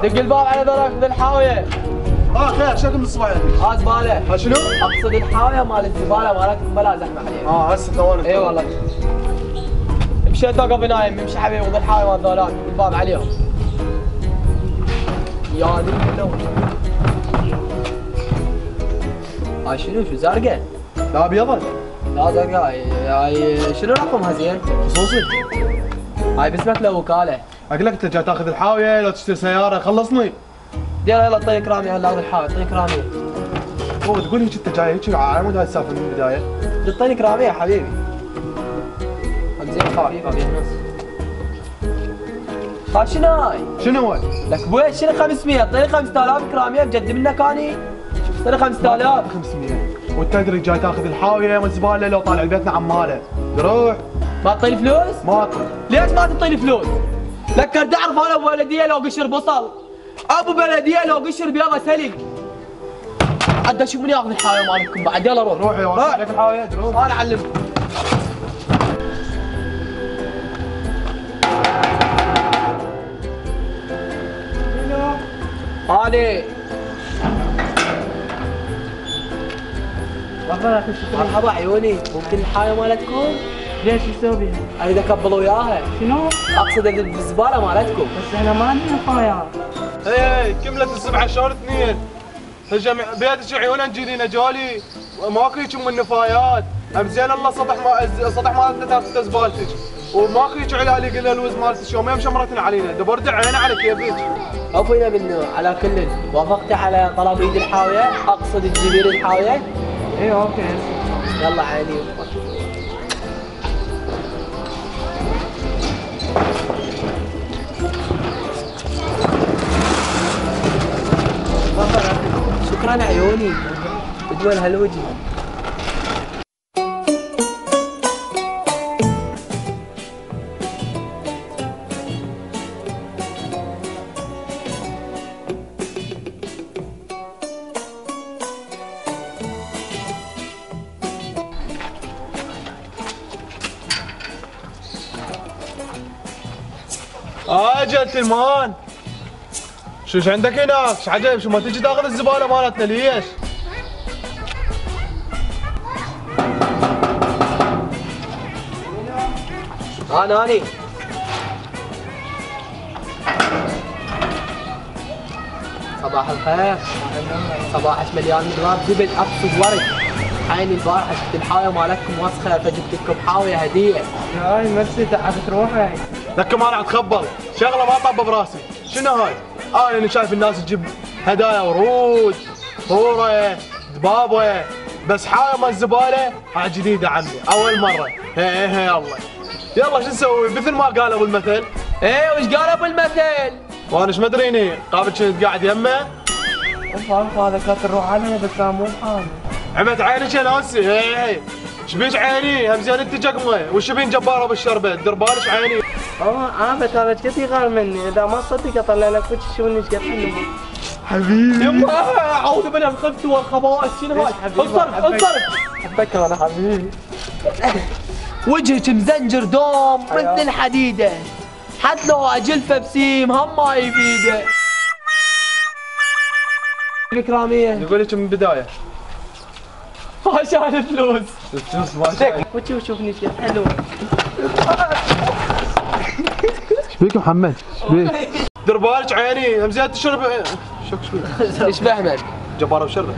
دق الباب على ذراك ذي الحاويه. خير شكل من الصباح زباله. شنو؟ اقصد الحاويه مال الزباله مالتكم بلا زحمه عليها. هسه ثواني. اي والله. مشيت توقف نايم امشي حبيبي وذي الحاويه مال ذولاك الباب عليهم. يا ذي الحلوه. هاي شنو زرقاء؟ لا ابيض. لا زرقاء. هاي شنو رقمها زين؟ خصوصي. هاي باسمك لو وكاله. اقول لك انت جاي تاخذ الحاويه لو تشتري سياره خلصني. يلا اعطيني كرامي هلا اخذ الحاويه اعطيني كرامي. هو تقول هيك انت جاي هيك على مود هاي السالفه من البدايه. اعطيني كرامي يا حبيبي. زين خفيفه بين النص. ها شنو هاي؟ شنو هو؟ لك ابوي شنو 500 اعطيني 5000 كراميه بجد منك اني. اعطيني 5000. 500 وانت تدري جاي تاخذ الحاويه من زباله لو طالع بيتنا عماله. روح. ما تعطيني فلوس؟ ما اعطي. ليش ما تعطيني فلوس؟ لك تعرف انا ابو بلديه لو قشر بصل. ابو بلديه لو قشر بيضه سلق. عاد اشوف من ياخذ الحاويه مالكم بعد يلا روح. روح يا ولد عليك الحاويه روح. انا اعلمك. هاني مرحبا عيوني ممكن الحاويه مالتكم؟ ليش تسوي بيها؟ اريد اكبل وياها. شنو؟ اقصد الزباله مالتكم. بس احنا ما عندنا فايات. اي كملت السبعه شهور اثنين. هجم بيتك عيونا جيرينا جولي ماكو هيك من النفايات. زين الله سطح مالتنا تاخذ زبالتك وماكو هيك علالي قلنا الوز مالتك يومين شمرتنا علينا دبرد عينا على كيفك. عفوا منه على كل وافقت على طلب ايد الحاويه اقصد تجيبين الحاويه. اي اوكي. يلا عيني. شكرا عيوني بدون هالوجه. جنتلمان شوش عندك هناك؟ شو عجب شو ما تجي تاخذ الزباله مالتنا ليش؟ ناني صباح الخير. صباحك مليان دولار زبد اقصد ورق. عيني البارحه شفت الحاويه مالتكم وسخه فجبت لكم حاويه هديه. هاي ميرسي تعبت روحك. لك ما راح تخبل شغله ما طابه براسي. شنو هاي؟ انا اللي شايف الناس تجيب هدايا ورود هوره دبابه بس حاويه مال الزباله هاي جديده عمي اول مره. هي يلا يلا شو نسوي مثل ما قال ابو المثل. ايه وش قال ابو المثل؟ وانا ايش مدريني قابل كنت قاعد يمه. اوف هذا كانت تروح علينا بس كان مو بحالي. عمت عينك يا ناسي. هي شبيك عيني هم زين انت جقمه وش بين جباره بالشربه دير بالك عيني. بس هذا كثير غال مني اذا ما صدق اطلع لك وجه شوفني ايش قد حلو. حبيبي يما اعوذ بالله من الخبث والخبائث شنو هاي؟ انصرف حبك انا حبيبي. وجهك مزنجر دوم مثل الحديده حتى لو اجلفه بسيم هم ما يفيده. كراميه يقول لك من البدايه عشان الفلوس. الفلوس ما شاء وجهي وشوفني ايش قد حلو. ايش بيك محمد؟ ايش بيك؟ دير بالك عيني هم زين تشرب شو ايش فهمك؟ جباره بشربه.